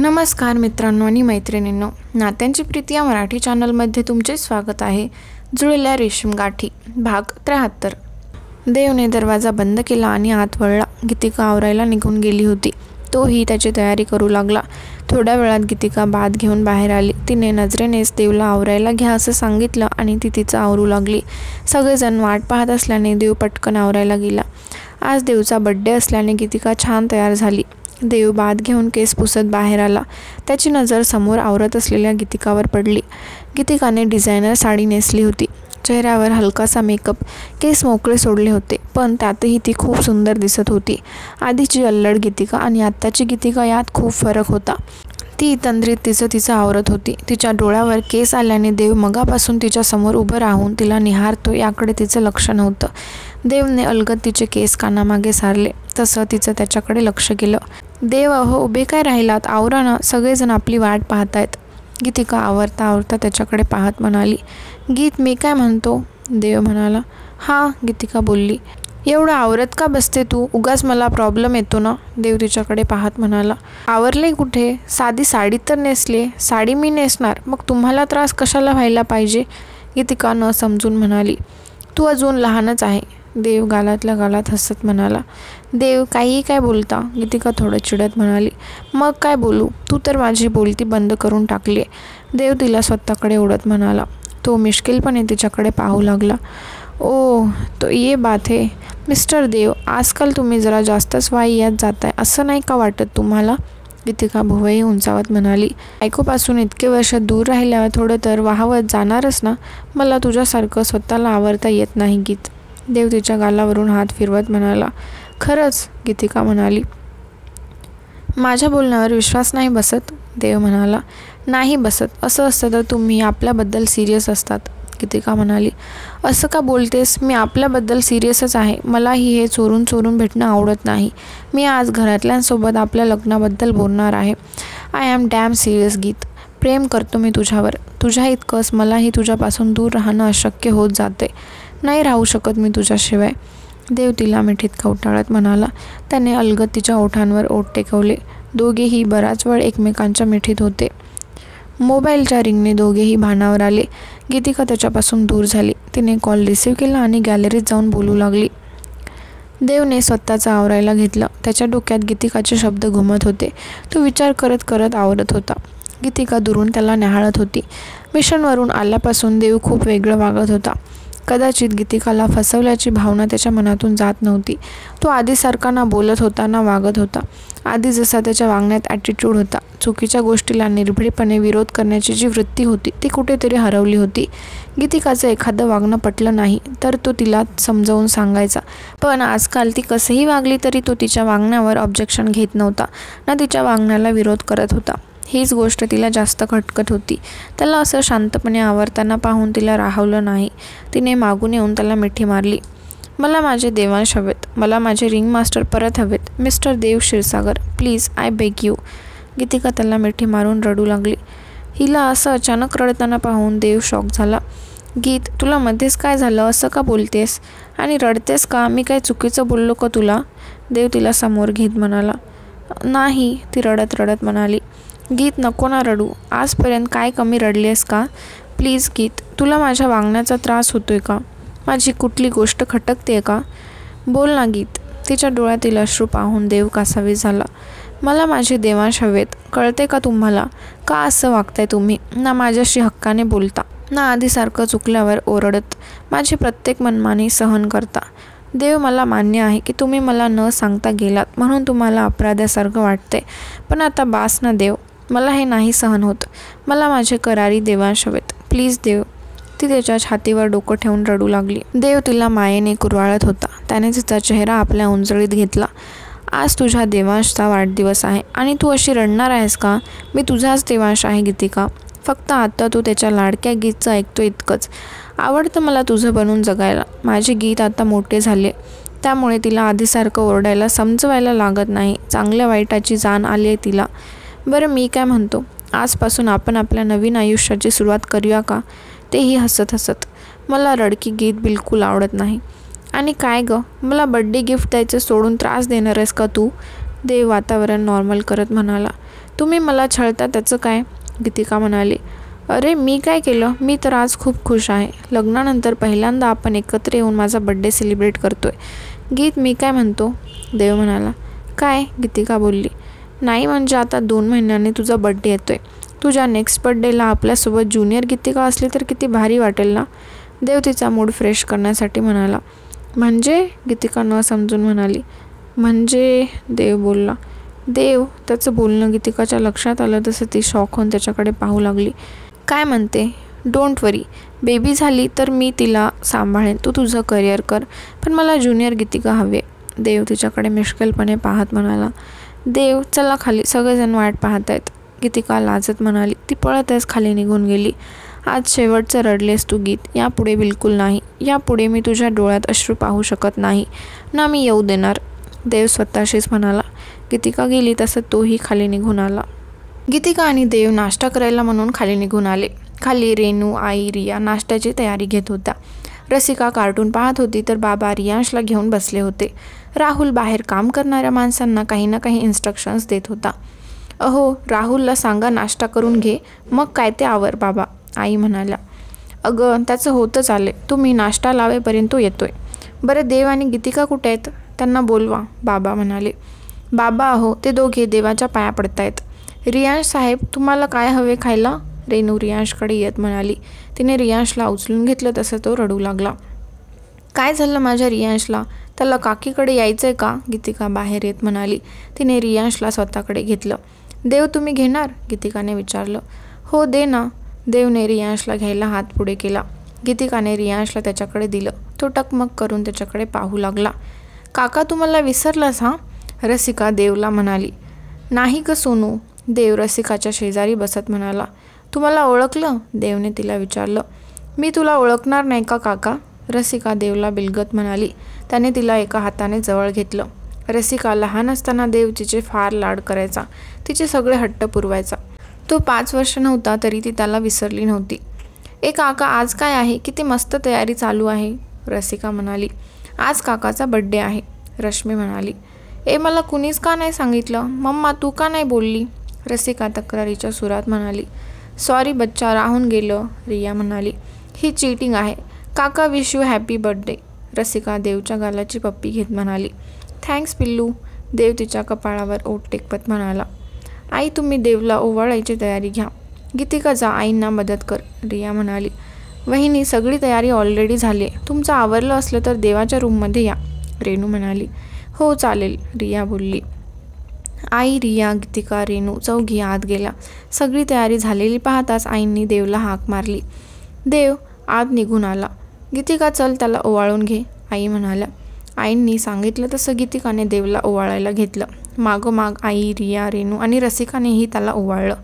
नमस्कार मित्रांनो आणि मैत्रिणींनो, नात्यांची प्रीती या मराठी चॅनलमध्ये तुमचे स्वागत आहे. जुळल्या रेशीम गाठी भाग 73. देवने दरवाजा बंद केला आणि आत वळला. गीतिका आवरायला निघून गेली होती. तोही त्याची तयारी करू लागला. थोड्या वेळात गीतिका बाद घेऊन बाहेर आली. तिने नजरेनेच देवला आवरायला घ्या असं सांगितलं आणि ती तिचं आवरू लागली. सगळेजण वाट पाहत असल्याने देव पटकन आवरायला गेला. आज देवचा बड्डे असल्याने गीतिका छान तयार झाली. देव बाद घेऊन केस पुसत बाहेर आला. त्याची नजर समोर आवरत असलेल्या गीतिकावर पडली. गीतिकाने डिझायनर साडी नेसली होती. चेहऱ्यावर हलकासा मेकअप, केस मोकळे सोडले होते, पण त्यातही ती खूप सुंदर दिसत होती. आधीची अल्लड गीतिका आणि आत्ताची गीतिका यात खूप फरक होता. ती तंद्रीत तिचं आवरत होती. तिच्या डोळ्यावर केस आल्याने देव मगापासून तिच्या समोर उभं राहून तिला निहारतो याकडे तिचं लक्ष नव्हतं. देवने अलगद तिचे केस कानामागे सारले. तसं तिचं त्याच्याकडे लक्ष गेलं. देव, अहो उभे काय राहिलात, आवरा ना, सगळेजण आपली वाट पाहतायत. गीतिका आवरता त्याच्याकडे पाहत म्हणाली. गीत, मी काय म्हणतो? देव म्हणाला. हां, गीतिका बोलली. एवढं आवरत का बसते तू? उगाच मला प्रॉब्लेम येतो ना. देव तिच्याकडे पाहत म्हणाला. आवरले कुठे? साधी साडी तर नेसले. साडी मी नेसणार, मग तुम्हाला त्रास कशाला व्हायला पाहिजे? गीतिका न समजून म्हणाली. तू अजून लहानच आहे. देव गालातल्या गालात हसत म्हणाला. देव, काहीही काय बोलता? गीतिका थोडं चिडत म्हणाली. मग काय बोलू? तू तर माझी बोलती बंद करून टाकली. देव तिला स्वतःकडे ओढत म्हणाला. तो मिश्किलपणे तिच्याकडे पाहू लागला. ओ, तो ये बात है मिस्टर देव, आजकाल तुम्ही जरा जास्तच वाईयात जाताय, असं नाही का वाटत तुम्हाला? गीतिका भुवई उंचावत म्हणाली. बायकोपासून इतके वर्ष दूर राहिल्यावर थोडं तर वाहवत जाणारच ना. मला तुझ्यासारखं स्वतःला आवरता येत नाही गीत. देव तिच्या गालावरून हात फिरवत म्हणाला. खरंच? गीतिका म्हणाली. माझ्या बोलण्यावर विश्वास नाही बसत? देव म्हणाला. नाही बसत. असं असतं तर तुम्ही आपल्याबद्दल सिरियस असतात. गीतिका म्हणाली. असं का बोलतेस? मी आपल्याबद्दल सिरियसच आहे. मलाही हे चोरून भेटणं आवडत नाही. मी आज घरातल्यांसोबत आपल्या लग्नाबद्दल बोलणार आहे. आय ॲम डॅम सिरियस गीत. प्रेम करतो मी तुझ्यावर. तुझ्या इतकंच मलाही तुझ्यापासून दूर राहणं अशक्य होत जाते. नाही राहू शकत मी तुझ्याशिवाय. देव तिला मिठीत कवटाळत म्हणाला. त्याने अलगद तिच्या ओठांवर ओठ टेकवले. दोघेही बराच वेळ एकमेकांच्या मिठीत होते. मोबाईलच्या रिंगने दोघेही भानावर आले. गीतिका त्याच्यापासून दूर झाली. तिने कॉल रिसीव्ह केला आणि गॅलरीत जाऊन बोलू लागली. देवने स्वतःचं आवरायला घेतलं. त्याच्या डोक्यात गीतिकाचे शब्द घुमत होते. तो विचार करत आवरत होता. गीतिका दुरून त्याला न्याहाळत होती. मिशनवरून आल्यापासून देव खूप वेगळं वागत होता. कदाचित गीतिकाला फसवल्याची भावना त्याच्या मनातून जात नव्हती. तो आधीसारखा ना बोलत होता ना वागत होता. आधी जसा त्याच्या वागण्यात ॲटिट्यूड होता, चुकीच्या गोष्टीला निर्भीडपणे विरोध करण्याची जी वृत्ती होती ती कुठेतरी हरवली होती. गीतिकाचं एखादं वागणं पटलं नाही तर तो तिला समजावून सांगायचा, पण आजकाल ती कसंही वागली तरी तो तिच्या वागण्यावर ऑब्जेक्शन घेत नव्हता ना तिच्या वागण्याला विरोध करत होता. हीच गोष्ट तिला जास्त खटकत होती. त्याला असं शांतपणे आवरताना पाहून तिला राहवलं नाही. तिने मागून येऊन त्याला मिठी मारली. मला माझे देवांश हवेत. मला माझे रिंग मास्टर परत हवेत. Mister Dev Kshirsagar, please, I beg you. Geetika त्याला मिठी मारून रडू लागली. हिला असं अचानक रडताना पाहून देव शॉक झाला. गीत, तुला मध्येच काय झालं? असं का बोलतेस आणि रडतेस का? मी काय चुकीचं बोललो का तुला? देव तिला समोर घेत म्हणाला. नाही, ती रडत म्हणाली. गीत, नको ना रडू. आजपर्यंत काय कमी रडलीस का? प्लीज गीत, तुला माझ्या वागण्याचा त्रास होतोय का? माझी कुठली गोष्ट खटकते का? बोल ना गीत. तिच्या डोळ्यातील अश्रू पाहून देव कासावीस झाला. मला माझे देवांश हवेत. कळते का तुम्हाला? का असं वागताय तुम्ही? ना माझ्याशी हक्काने बोलता ना आधीसारखं चुकल्यावर ओरडत माझी प्रत्येक मनमानी सहन करता. देव, मला मान्य आहे की तुम्ही मला न सांगता गेलात म्हणून तुम्हाला अपराध्यासारखं वाटते, पण आता बास ना देव. मला हे नाही सहन होत. मला माझे करारी देवांश हवेत. प्लीज देव. ती त्याच्या छातीवर डोकं ठेवून रडू लागली. देव तिला मायेने कुरवाळत होता. त्याने तिचा चेहरा आपल्या उंजळीत घेतला. आज तुझ्या देवांशचा वाढदिवस आहे आणि तू अशी रडणार आहेस का? मी तुझाच देवांश आहे गीतिका. फक्त आता तू त्याच्या लाडक्या गीतचं ऐकतो इतकंच. आवडतं मला तुझं बनून जगायला. माझे गीत आता मोठे झाले, त्यामुळे तिला आधीसारखं ओरडायला समजवायला लागत नाही. चांगल्या वाईटाची जाण आली आहे तिला. बरं, मी काय म्हणतो, आजपासून आपण आपल्या नवीन आयुष्याची सुरुवात करूया का? तेही हसत. मला रडकी गीत बिलकुल आवडत नाही. आणि काय गं, मला बड्डे गिफ्ट द्यायचं सोडून त्रास देणार आहेस का तू? देव वातावरण नॉर्मल करत म्हणाला. तुम्ही मला छळता त्याचं काय? गीतिका म्हणाली. अरे मी काय केलं? मी तर आज खूप खुश आहे. लग्नानंतर पहिल्यांदा आपण एकत्र येऊन माझा बड्डे सेलिब्रेट करतोय. गीत मी काय म्हणतो? देव म्हणाला. काय? गीतिका बोलली. नाही म्हणजे आता 2 महिन्यांनी तुझा बड्डे येतोय. तुझ्या नेक्स्ट बड्डेला आपल्यासोबत ज्युनियर गीतिका असली तर किती भारी वाटेल ना? देव तिचा मूड फ्रेश करण्यासाठी म्हणाला. म्हणजे? गीतिका न समजून म्हणाली. म्हणजे? देव बोलला. देव त्याचं बोलणं गीतिकाच्या लक्षात आलं तसं ती शॉक होऊन त्याच्याकडे पाहू लागली. काय म्हणते? डोंट वरी, बेबी झाली तर मी तिला सांभाळेन, तू तुझं करिअर कर, पण मला ज्युनियर गीतिका हवे. देव तिच्याकडे मिश्किलपणे पाहत म्हणाला. देव चला खाली, सगळेजण वाट पाहत आहेत. गीतिका लाजत म्हणाली. ती पळतच खाली निघून गेली. आज शेवटचं रडलेस तू गीत, यापुढे बिलकुल नाही. यापुढे मी तुझ्या डोळ्यात अश्रू पाहू शकत नाही ना मी येऊ देणार. देव स्वतःशीच म्हणाला. गीतिका गेली तसं तोही खाली निघून आला. गीतिका आणि देव नाश्ता करायला म्हणून खाली निघून आले. खाली रेणू, आई, रिया नाश्त्याची तयारी घेत होत्या. रसिका कार्टून पाहत होती तर बाबा रियांशला घेऊन बसले होते. राहुल बाहेर काम करणाऱ्या माणसांना काही ना काही इन्स्ट्रक्शन्स देत होता. अहो राहुलला सांगा नाश्ता करून घे, मग काय ते आवर बाबा, आई म्हणाल्या. अगं त्याचं होतच आले, तुम्ही नाश्ता लावेपर्यंत तो येतोय. बरं देव आणि गीतिका कुठे आहेत? त्यांना बोलवा, बाबा म्हणाले. बाबा अहो ते दोघे देवाच्या पाया पडतायत. रियांश साहेब तुम्हाला काय हवे खायला? रेणू रियांशकडे येत म्हणाली. तिने रियांशला उचलून घेतलं तसं तो रडू लागला. काय झालं माझ्या रियांशला? त्याला काकीकडे यायचं आहे का? गीतिका बाहेर येत म्हणाली. तिने रियांशला स्वतःकडे घेतलं. देव तुम्ही घेणार? गीतिकाने विचारलं. हो दे ना. देवने रियांशला घ्यायला हात पुढे केला. गीतिकाने रियांशला त्याच्याकडे दिलं. तो टकमक करून त्याच्याकडे पाहू लागला. काका तुम्हाला विसरलास हां? रसिका देवला म्हणाली. नाही ग सोनू. देव रसिकाच्या शेजारी बसत म्हणाला. तुम्हाला ओळखलं? देवने तिला विचारलं. मी तुला ओळखणार नाही का काका? रसिका देवला बिलगत म्हणाली. त्याने तिला एका हाताने जवळ घेतलं. रसिका लहान असताना देव तिचे फार लाड करायचा, तिचे सगळे हट्ट पुरवायचा. तो 5 वर्ष नव्हता तरी ती त्याला विसरली नव्हती. काका आज काय आहे? किती मस्त तयारी चालू आहे, रसिका म्हणाली. आज काकाचा बड्डे आहे, रश्मी म्हणाली. मला कुणीच का नाही सांगितलं? मम्मा तू का नाही बोलली? रसिका तक्रारीच्या सुरात म्हणाली. सॉरी बच्चा, राहून गेलं, रिया म्हणाली. ही चीटिंग आहे. काका wish you happy birthday, Rasika देवच्या गालाची पप्पी घेत म्हणाली. थँक्स पिल्लू, देव तिच्या कपाळावर ओठ टेकवत म्हणाला. आई तुम्ही देवला ओवाळायची तयारी घ्या. गीतिका जा आईंना मदत कर, रिया म्हणाली. वहिनी सगळी तयारी ऑलरेडी झाली आहे, तुमचं आवरलं असलं तर देवाच्या रूममध्ये या, रेणू म्हणाली. हो चालेल, रिया बोलली. आई, रिया, गीतिका, रेणू चौघी आत गेल्या. सगळी तयारी झालेली पाहताच आईंनी देवला हाक मारली. देव आत निघून आला. गीतिका चल त्याला ओवाळून घे, आई म्हणाल्या. आईंनी सांगितलं तसं गीतिकाने देवला ओवाळायला घेतलं. मागोमाग आई, रिया, रेणू आणि रसिकानेही त्याला ओवाळलं.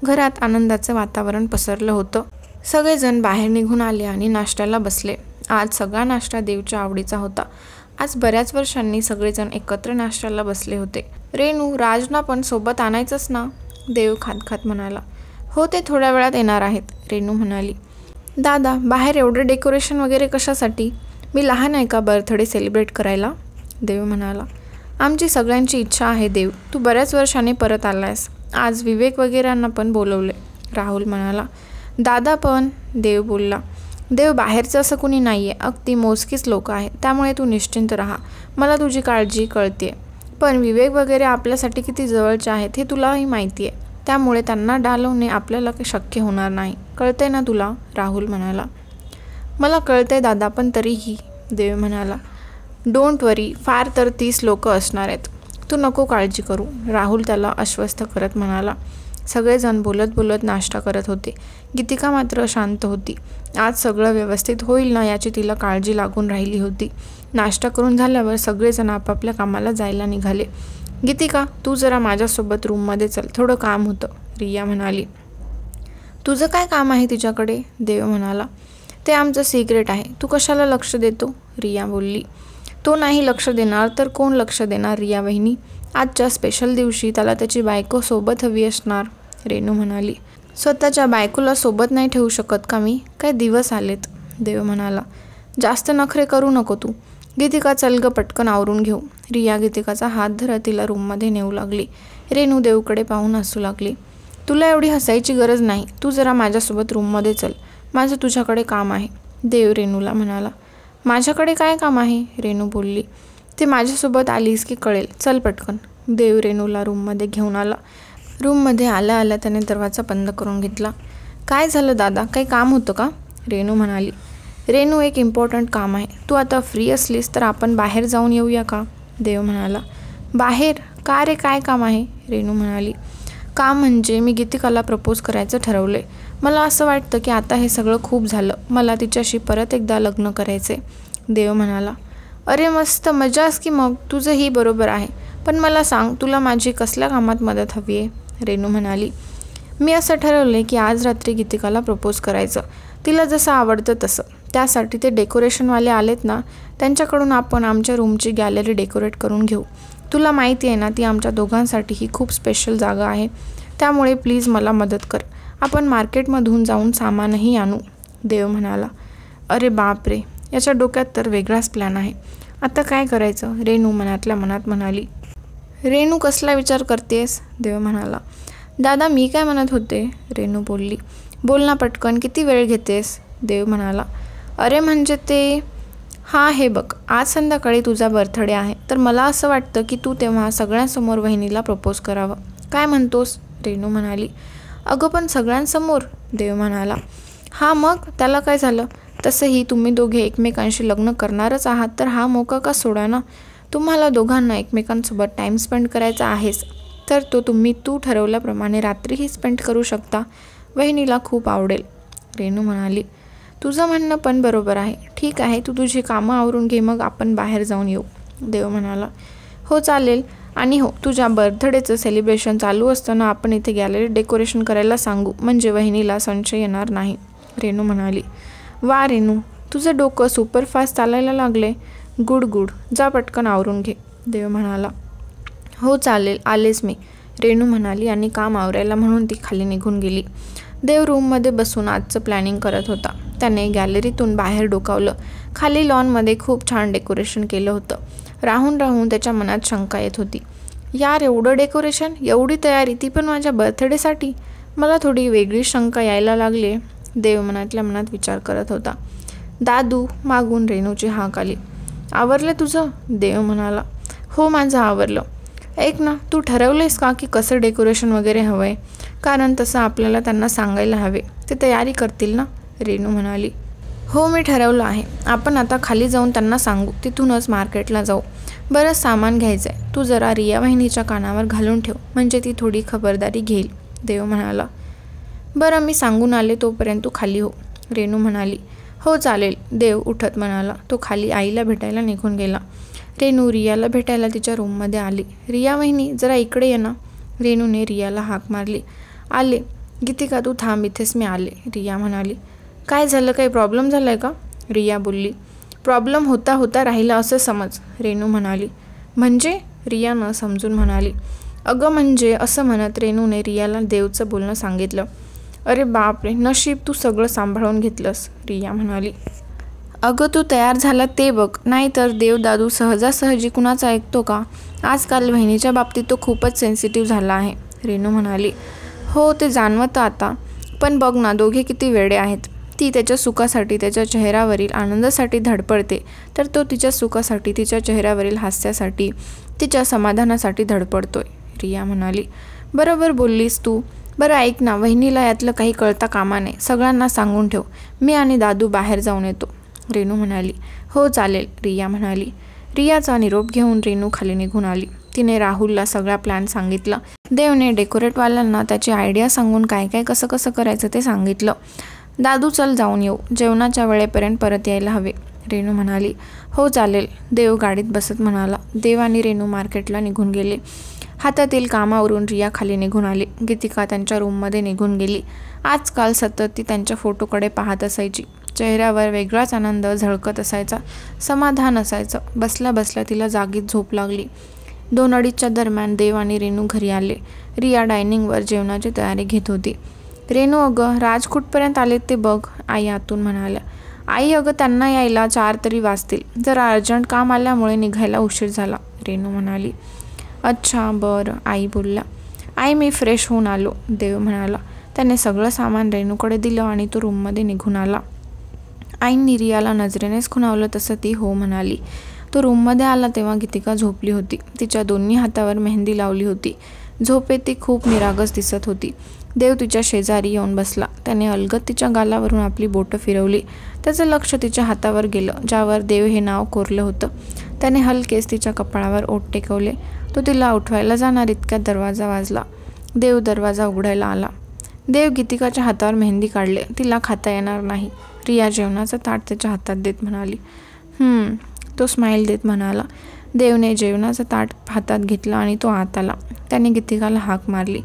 घरात आनंदाचं वातावरण पसरलं होतं. सगळेजण बाहेर निघून आले आणि नाश्त्याला बसले. आज सगळा नाश्ता देवच्या आवडीचा होता. आज बऱ्याच वर्षांनी सगळेजण एकत्र नाश्त्याला बसले होते. रेणू, राजना पण सोबत आणायचंच ना, देव खात म्हणाला. हो ते थोड्या वेळात येणार आहेत, रेणू म्हणाली. दादा बाहेर एवढं डेकोरेशन वगैरे कशासाठी? मी लहान आहे का बर्थडे सेलिब्रेट करायला, देव म्हणाला. आमची सगळ्यांची इच्छा आहे देव, तू बऱ्याच वर्षांनी परत आलायस. आज विवेक वगैरेंना पण बोलवले, राहुल म्हणाला. दादा पण, देव बोलला. देव बाहेरचं असं कुणी नाही आहे, अगदी मोजकीच लोक आहेत, त्यामुळे तू निश्चिंत राहा. मला तुझी काळजी कळते, पण विवेक वगैरे आपल्यासाठी किती जवळचे आहेत हे तुलाही माहिती आहे, त्यामुळे त्यांना डालवणे आपल्याला शक्य होणार नाही, कळतंय ना तुला, राहुल म्हणाला. मला कळतंय दादा, पण तरीही, देव म्हणाला. डोंट वरी, फार तर 30 लोक असणार आहेत, तू नको काळजी करू, राहुल त्याला आश्वस्त करत म्हणाला. सगळेजण बोलत बोलत नाश्ता करत होते. गीतिका मात्र शांत होती. आज सगळं व्यवस्थित होईल ना याची तिला काळजी लागून राहिली होती. नाश्ता करून झाल्यावर सगळेजण आपापल्या कामाला जायला निघाले. गीतिका तू जरा माझ्यासोबत रूममध्ये चल, थोडं काम होतं, रिया म्हणाली. तुझं काय काम आहे तिच्याकडे, देव म्हणाला. ते आमचं सिक्रेट आहे, तू कशाला लक्ष देतो, रिया बोलली. तो नाही लक्ष देणार तर कोण लक्ष देणार, रिया वहिनी. आजच्या स्पेशल दिवशी त्याला त्याची बायको सोबत हवी असणार, रेणू म्हणाली. स्वतःच्या बायकोला सोबत नाही ठेवू शकत का मी? काय दिवस आलेत, देव म्हणाला. जास्त नखरे करू नको तू, गीतिका चल ग पटकन आवरून घेऊ. रिया गीतिकाचा हात धरत तिला रूममध्ये नेऊ लागली. रेणू देवकडे पाहून हसू लागली. तुला एवढी हसायची गरज नाही, तू जरा माझ्यासोबत रूममध्ये चल, माझं तुझ्याकडे काम आहे. देव रेणूला म्हणाला. माझ्याकडे काय काम आहे? रेणू बोलली. ते माझ्यासोबत आलीस की कळेल, चल पटकन. देव रेणूला रूममध्ये घेऊन आला. रूममध्ये आल्या आल्या त्याने दरवाजा बंद करून घेतला. काय झालं दादा, काही काम होतं का? रेणू म्हणाली. रेणू, एक इम्पॉर्टंट काम आहे. तू आता फ्री असलीस तर आपण बाहेर जाऊन येऊया का? देव म्हणाला. बाहेर? का रे, काय काम आहे? रेणू म्हणाली. काम म्हणजे मी गीतिकाला प्रपोज करायचं ठरवले. मला असं वाटतं की आता हे सगळं खूप झालं, मला तिच्याशी परत एकदा लग्न करायचे. देव म्हणाला. अरे मस्त, मजाच की मग, तुझंही बरोबर आहे. पण मला सांग, तुला माझी कसल्या कामात मदत हवी आहे? रेणू म्हणाली. मी असं ठरवले की आज रात्री गीतिकाला प्रपोज करायचं, तिला जसं आवडतं तसं. त्यासाठी ते डेकोरेशनवाले आलेत ना, त्यांच्याकडून आपण आमच्या रूमची गॅलरी डेकोरेट करून घेऊ. तुला माहिती आहे ना, ती आमच्या दोघांसाठी ही खूप स्पेशल जागा आहे. त्यामुळे प्लीज मला मदत कर. आपण मार्केटमधून जाऊन सामानही आणू. देव म्हणाला. अरे बापरे, याच्या डोक्यात तर वेगळाच प्लॅन आहे. आता काय करायचं? रेणू मनातल्या मनात म्हणाली. रेणू, कसला विचार करतेस? देव म्हणाला. दादा, मी काय म्हणत होते? रेणू बोलली. बोल ना पटकन, किती वेळ घेतेस? देव म्हणाला. अरे म्हणजे ते, हां हे बघ, आज संध्याकाळी तुझा बर्थडे आहे, तर मला असं वाटतं की तू तेव्हा सगळ्यांसमोर वहिनीला प्रपोज करावं. काय म्हणतोस? रेणू म्हणाली. अगं पण सगळ्यांसमोर? देव म्हणाला. हां मग त्याला काय झालं? तसंही तुम्ही दोघे एकमेकांशी लग्न करणारच आहात, तर हा मौका का सोडा ना. तुम्हाला दोघांना एकमेकांसोबत टाईम स्पेंड करायचा आहेच, तर तो तू ठरवल्याप्रमाणे रात्रीही स्पेंड करू शकता. वहिनीला खूप आवडेल. रेणू म्हणाली. तुझं म्हणणं पण बरोबर आहे. ठीक आहे, तू तुझी कामं आवरून घे, मग आपण बाहेर जाऊन येऊ. देव म्हणाला. हो चालेल. आणि हो, तुझ्या बर्थडेचं सेलिब्रेशन चालू असताना आपण इथे गॅलरी डेकोरेशन करायला सांगू, म्हणजे संशय येणार नाही. रेणू म्हणाली. वा रेणू, तुझं डोकं सुपरफास्ट चालायला लागले. गुड गुड, जा पटकन आवरून घे. देव म्हणाला. हो चालेल, आलेच मी. रेणू म्हणाली आणि काम आवरायला म्हणून ती खाली निघून गेली. देव रूममध्ये बसून आजचं प्लॅनिंग करत होता. त्याने गॅलरीतून बाहेर डोकावलं. खाली लॉनमध्ये खूप छान डेकोरेशन केलं होतं. राहून राहून त्याच्या मनात शंका येत होती. यार, एवढं डेकोरेशन, एवढी तयारी, ती पण माझ्या बर्थडेसाठी? मला थोडी वेगळी शंका यायला लागली. देव मनातल्या मनात विचार करत होता. दादू, मागून रेणूची हाक आली. आवरलं तुझं? देव म्हणाला. हो, माझं आवरलं. ऐक ना, तू ठरवलेस का की कसं डेकोरेशन वगैरे हवं आहे? कारण तसं आपल्याला त्यांना सांगायला हवे, ते तयारी करतील ना. रेणू म्हणाली. हो, मी ठरवलं आहे. आपण आता खाली जाऊन त्यांना सांगू, तिथूनच मार्केटला जाऊ. बरंच सामान घ्यायचं आहे. तू जरा रिया वहिनीच्या कानावर घालून ठेव, म्हणजे ती थोडी खबरदारी घेईल. देव म्हणाला. बरं, मी सांगून आले, तोपर्यंत तू खाली हो. रेणू म्हणाली. हो चालेल. देव उठत म्हणाला. तो खाली आईला भेटायला निघून गेला. रेणू रियाला भेटायला तिच्या रूममध्ये आली. रिया वहिनी, जरा इकडे ये ना. रेणूने रियाला हाक मारली. आले. गीतिका, तू थांब इथेच, मी आले. रिया म्हणाली. काय झालं, काही प्रॉब्लेम झाला आहे का? रिया बोलली. प्रॉब्लेम होता राहिला असं समज. रेणू म्हणाली. म्हणजे? रिया न समजून म्हणाली. अगं म्हणजे असं म्हणत रेणूने रियाला देवचं बोलणं सांगितलं. अरे बापरे, नशीब तू सगळं सांभाळून घेतलंस. रिया म्हणाली. अगं तू तयार झाला ते बघ, नाहीतर देव दादू सहजासहजी कुणाचा ऐकतो का? आजकाल बहिणीच्या बाबतीत तो खूपच सेन्सिटिव्ह झाला आहे. रेणू म्हणाली. हो, ते जाणवतं आता. पण बघ ना, दोघे किती वेडे आहेत. ती त्याच्या सुखासाठी, त्याच्या चेहऱ्यावरील आनंदासाठी धडपडते, तर तो तिच्या सुखासाठी, तिच्या चेहऱ्यावरील हास्यासाठी, तिच्या समाधानासाठी धडपडतोय. रिया म्हणाली. बरोबर बोललीस तू. बरं ऐक ना, वहिनीला यातलं काही कळता कामा नये. सगळ्यांना सांगून ठेव, मी आणि दादू बाहेर जाऊन येतो. रेणू म्हणाली. हो चालेल. रिया म्हणाली. रियाचा निरोप घेऊन रेणू खाली निघून आली. तिने राहुलला सगळा प्लॅन सांगितला. देवने डेकोरेटवाल्यांना त्याची आयडिया सांगून काय काय कसं कसं करायचं ते सांगितलं. दादू, चल जाऊन येऊ, जेवणाच्या वेळेपर्यंत परत यायला हवे. रेणू म्हणाली. हो चालेल. देव गाडीत बसत म्हणाला. देव आणि रेणू मार्केटला निघून गेले. हातातील कामावरून रिया खाली निघून आली. गीतिका त्यांच्या रूममध्ये निघून गेली. आजकाल सतत ती त्यांच्या फोटोकडे पाहत असायची. चेहऱ्यावर वेगळाच आनंद झळकत असायचा, समाधान असायचं. बसल्या बसल्या तिला जागीच झोप लागली. 2:30च्या दरम्यान देव आणि रेणू घरी आले. रिया डायनिंगवर जेवणाची तयारी घेत होती. रेणू, अगं राज कुठपर्यंत आलेत ते बघ, आई आतून म्हणाल्या. आई अगं त्यांना यायला 4 तरी वाजतील, जरा अर्जंट काम आल्यामुळे निघायला उशीर झाला, रेणू म्हणाली. अच्छा बरं, आई बोलल्या. आई मी फ्रेश होऊन आलो, देव म्हणाला. त्याने सगळं सामान रेणूकडे दिलं आणि तो रूममध्ये निघून आला. आईंनी रियाला नजरेनेच खुणावलं तसं ती हो म्हणाली. तो रूममध्ये आला तेव्हा गीतिका झोपली होती. तिच्या दोन्ही हातावर मेहंदी लावली होती. झोपेत ती खूप निरागस दिसत होती. देव तिच्या शेजारी येऊन बसला. त्याने अलगद तिच्या गालावरून आपली बोटं फिरवली. त्याचं लक्ष तिच्या हातावर गेलं, ज्यावर देव हे नाव कोरलं होतं. त्याने हलकेच तिच्या कपाळावर ओठ टेकवले. तो तिला उठवायला जाणार इतक्यात दरवाजा वाजला. देव दरवाजा उघडायला आला. देव गीतिकाच्या हातावर मेहंदी काढले. तिला खाता येणार नाही. रिया जेवणाचं ताट त्याच्या हातात देत म्हणाली. तो स्माईल देत म्हणाला. देवने जेवणाचं ताट हातात घेतलं आणि तो आत आला. त्याने गीतिकाला हाक मारली.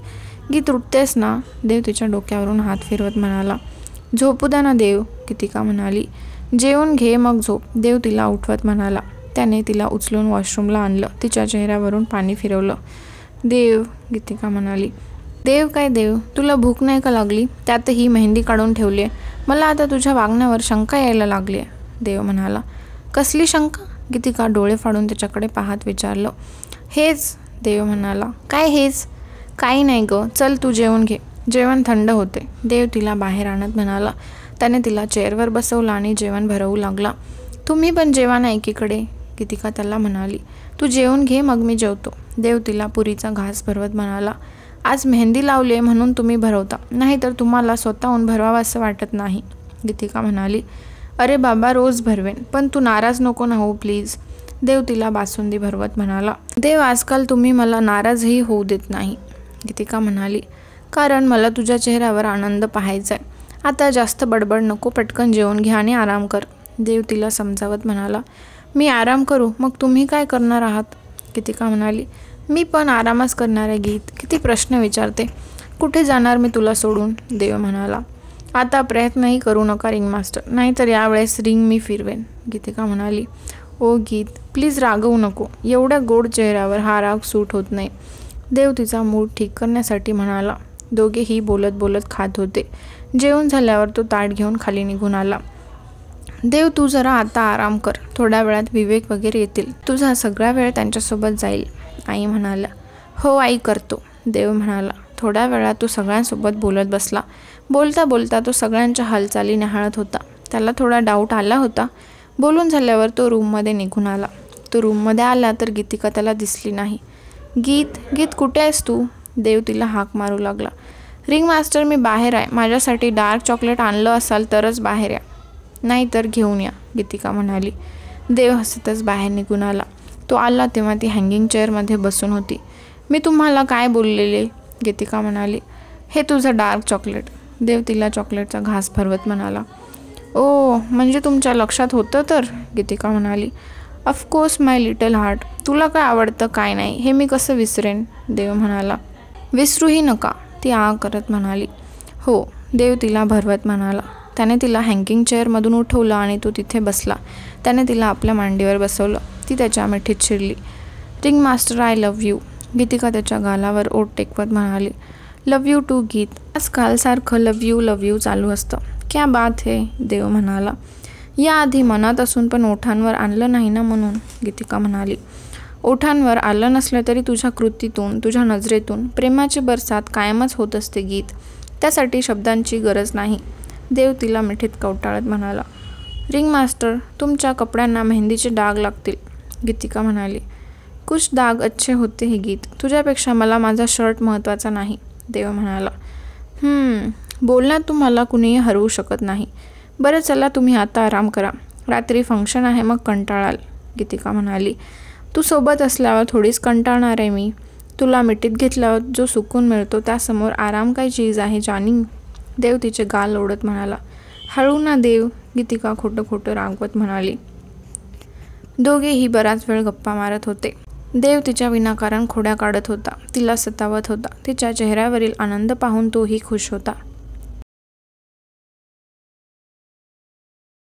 गीत उठतेस ना, देव तिच्या डोक्यावरून हात फिरवत म्हणाला. झोपू द्या ना देव, गीतिका म्हणाली. जेवून घे मग झोप, देव तिला उठवत म्हणाला. त्याने तिला उचलून वॉशरूमला आणलं. तिच्या चेहऱ्यावरून पाणी फिरवलं. देव, गीतिका म्हणाली. देव काय देव, तुला भूक नाही का लागली? त्यातही मेहंदी काढून ठेवली आहे. मला आता तुझ्या वागण्यावर शंका यायला लागली आहे, देव म्हणाला. कसली शंका? गीतिका डोळे फाडून त्याच्याकडे पाहत विचारलं. हेच, देव म्हणाला. काय हेच? काही नाही ग, चल तू जेवून घे, जेवण थंड होते, देव तिला बाहेर आणत म्हणाला. त्याने तिला चेअरवर बसवलं आणि जेवण भरवू लागला. तुम्ही पण जेवा ना एकीकडे, गीतिका त्याला म्हणाली. तू जेवून घे मग मी जेवतो, देव तिला पुरीचा घास भरवत म्हणाला. आज मेहंदी लावली म्हणून तुम्ही भरवता, नाहीतर तुम्हाला स्वतःहून भरवावं असं वाटत नाही, गीतिका म्हणाली. अरे बाबा रोज भरवेन, पण तू नाराज नको ना हो प्लीज, देव तिला बासुंदी भरवत म्हणाला. देव आजकाल तुम्ही मला नाराजही होऊ देत नाही, गीतिका म्हणाली. कारण मला तुझ्या चेहऱ्यावर आनंद पाहायचा आहे. आता जास्त बडबड नको, पटकन जेवून घ्या आणि आराम कर, देव तिला समजावत म्हणाला. मी आराम करू, मग तुम्ही काय करणार आहात, गीतिका म्हणाली. मी पण आरामच करणार आहे गीत, किती प्रश्न विचारते. कुठे जाणार मी तुला सोडून, देव म्हणाला. आता प्रयत्नही करू नका रिंग मास्टर, नाहीतर यावेळेस रिंग मी फिरवेन, गीतिका म्हणाली. ओ गीत, प्लीज रागवू नको, एवढ्या गोड चेहऱ्यावर हा राग सूट होत नाही, देव तिचा मूड ठीक करण्यासाठी म्हणाला. दोघेही बोलत बोलत खात होते. जेवण झाल्यावर तो ताट घेऊन खाली निघून आला. देव तू जरा आता आराम कर, थोड्या वेळात विवेक वगैरे येतील, तुझा सगळा वेळ त्यांच्यासोबत जाईल, आई म्हणाल्या. हो आई करतो, देव म्हणाला. थोड्या वेळात तो सगळ्यांसोबत बोलत बसला. बोलता बोलता तो सगळ्यांच्या हालचाली निहाळत होता. त्याला थोडा डाऊट आला होता. बोलून झाल्यावर तो रूममध्ये निघून आला. तो रूममध्ये आला तर गीतिका त्याला दिसली नाही. गीत, गीत कुठे आहेस तू, देव तिला हाक मारू लागला. रिंग मास्टर मी बाहेर आहे, माझ्यासाठी डार्क चॉकलेट आणलं असाल तरच बाहेर या, नाहीतर घेऊन या, गीतिका म्हणाली. देव हसतच बाहेर निघून आला. तो आला तेव्हा ती हँगिंग चेअरमध्ये बसून होती. मी तुम्हाला काय बोललेले, गीतिका म्हणाली. हे तुझं डार्क चॉकलेट, देव तिला चॉकलेटचा घास भरवत म्हणाला. ओ म्हणजे तुमच्या लक्षात होतं तर, गीतिका म्हणाली. ऑफकोर्स माय लिटल हार्ट, तुला काय आवडतं काय नाही हे मी कसं विसरेन, देव म्हणाला. विसरूही नका, ती आ करत म्हणाली. हो, देव तिला भरवत म्हणाला. त्याने तिला हँगिंग चेअरमधून उठवलं आणि तो तिथे बसला. त्याने तिला आपल्या मांडीवर बसवलं. ती त्याच्या मिठीत शिरली. Ring master I love you, Geetika त्याच्या गालावर ओठ टेकवत म्हणाली. लव्ह यू टू गीत, आजकाल सारखं लव्ह यू चालू असतं. क्या बात है, देव म्हणाला. याआधी मनात असून पण ओठांवर आणलं नाही ना म्हणून, गीतिका म्हणाली. ओठांवर आलं नसलं तरी तुझ्या कृतीतून, तुझ्या नजरेतून प्रेमाची बरसात कायमच होत असते गीत, त्यासाठी शब्दांची गरज नाही, देव तिला मिठीत कवटाळत म्हणाला. रिंग मास्टर तुमच्या कपड्यांना मेहंदीचे डाग लागतील, गीतिका म्हणाली. कुछ डाग अच्छे होते हे गीत, तुझ्यापेक्षा मला माझा शर्ट महत्त्वाचा नाही, देव म्हणाला. बोलण्यात तुम्हाला कुणीही हरवू शकत नाही. बरं चला तुम्ही आता आराम करा, रात्री फंक्शन आहे मग कंटाळाल, गीतिका म्हणाली. तू सोबत असल्यावर थोडीच कंटाळणार आहे मी, तुला मिठीत घेतल्यावर जो सुकून मिळतो त्यासमोर आराम काय चीज आहे जानी, देव तिचे गाल ओढत म्हणाला. हळू ना देव, गीतिका खोटं खोटं रागवत म्हणाली. दोघेही बराच वेळ गप्पा मारत होते. देव तिच्या विनाकारण खोड्या काढत होता, तिला सतावत होता. तिच्या चेहऱ्यावरील आनंद पाहून तोही खुश होता.